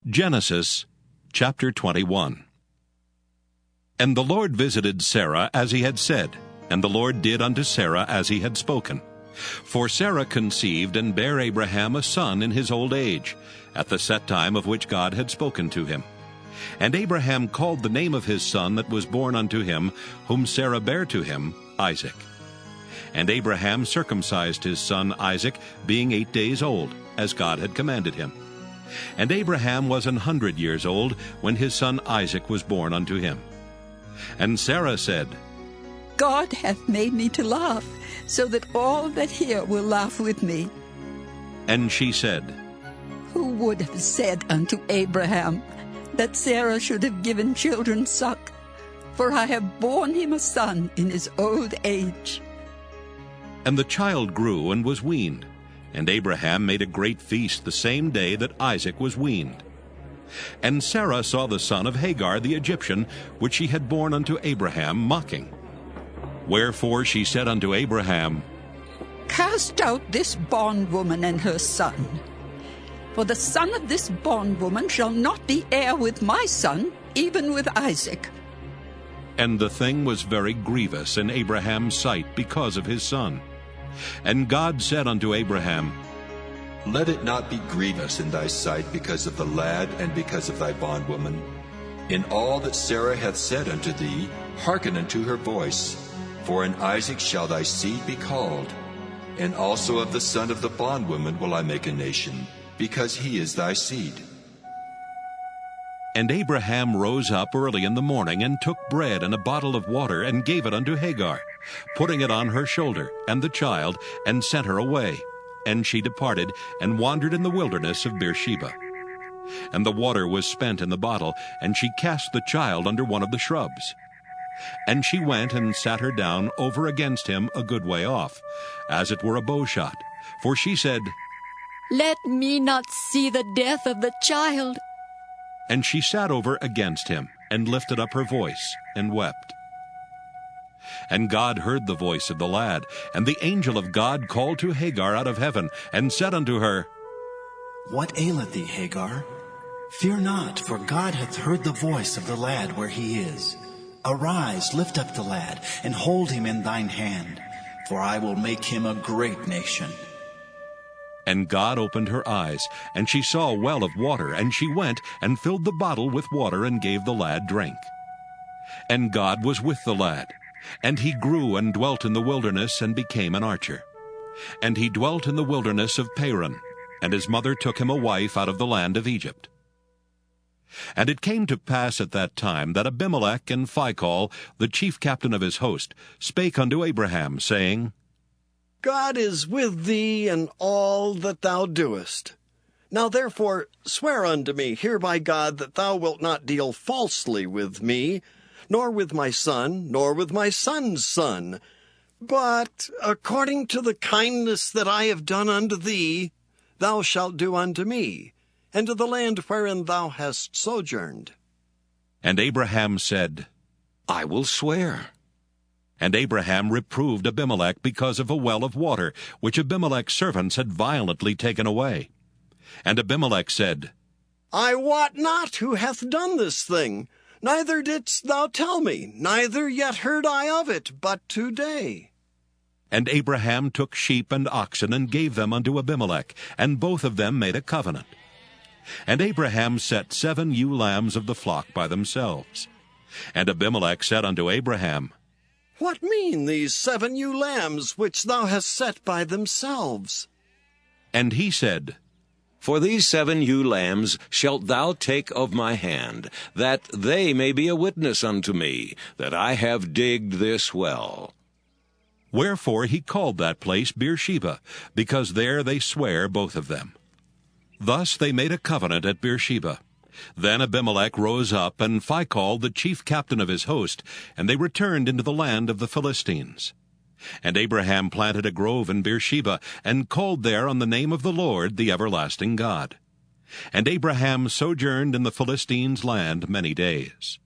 Genesis chapter 21. And the Lord visited Sarah as he had said, and the Lord did unto Sarah as he had spoken. For Sarah conceived and bare Abraham a son in his old age, at the set time of which God had spoken to him. And Abraham called the name of his son that was born unto him, whom Sarah bare to him, Isaac. And Abraham circumcised his son Isaac, being 8 days old, as God had commanded him. And Abraham was 100 years old when his son Isaac was born unto him. And Sarah said, God hath made me to laugh, so that all that hear will laugh with me. And she said, Who would have said unto Abraham that Sarah should have given children suck? For I have borne him a son in his old age. And the child grew and was weaned. And Abraham made a great feast the same day that Isaac was weaned. And Sarah saw the son of Hagar the Egyptian, which she had borne unto Abraham, mocking. Wherefore she said unto Abraham, Cast out this bondwoman and her son. For the son of this bondwoman shall not be heir with my son, even with Isaac. And the thing was very grievous in Abraham's sight because of his son. And God said unto Abraham, Let it not be grievous in thy sight because of the lad and because of thy bondwoman. In all that Sarah hath said unto thee, hearken unto her voice. For in Isaac shall thy seed be called. And also of the son of the bondwoman will I make a nation, because he is thy seed. And Abraham rose up early in the morning, and took bread and a bottle of water, and gave it unto Hagar, putting it on her shoulder, and the child, and sent her away. And she departed, and wandered in the wilderness of Beersheba. And the water was spent in the bottle, and she cast the child under one of the shrubs. And she went and sat her down over against him a good way off, as it were a bowshot. For she said, Let me not see the death of the child. And she sat over against him, and lifted up her voice, and wept. And God heard the voice of the lad, and the angel of God called to Hagar out of heaven, and said unto her, What aileth thee, Hagar? Fear not, for God hath heard the voice of the lad where he is. Arise, lift up the lad, and hold him in thine hand, for I will make him a great nation. And God opened her eyes, and she saw a well of water, and she went and filled the bottle with water, and gave the lad drink. And God was with the lad, and he grew and dwelt in the wilderness, and became an archer. And he dwelt in the wilderness of Paran, and his mother took him a wife out of the land of Egypt. And it came to pass at that time that Abimelech and Phicol, the chief captain of his host, spake unto Abraham, saying, God is with thee in all that thou doest. Now therefore swear unto me here by God that thou wilt not deal falsely with me, nor with my son, nor with my son's son, but according to the kindness that I have done unto thee, thou shalt do unto me, and to the land wherein thou hast sojourned. And Abraham said, I will swear. And Abraham reproved Abimelech because of a well of water, which Abimelech's servants had violently taken away. And Abimelech said, I wot not who hath done this thing, neither didst thou tell me, neither yet heard I of it, but today. And Abraham took sheep and oxen, and gave them unto Abimelech, and both of them made a covenant. And Abraham set 7 ewe lambs of the flock by themselves. And Abimelech said unto Abraham, What mean these 7 ewe lambs which thou hast set by themselves? And he said, For these 7 ewe lambs shalt thou take of my hand, that they may be a witness unto me, that I have digged this well. Wherefore he called that place Beersheba, because there they sware both of them. Thus they made a covenant at Beersheba. Then Abimelech rose up, and Phicol the chief captain of his host, and they returned into the land of the Philistines. And Abraham planted a grove in Beersheba, and called there on the name of the Lord, the everlasting God. And Abraham sojourned in the Philistines' land many days.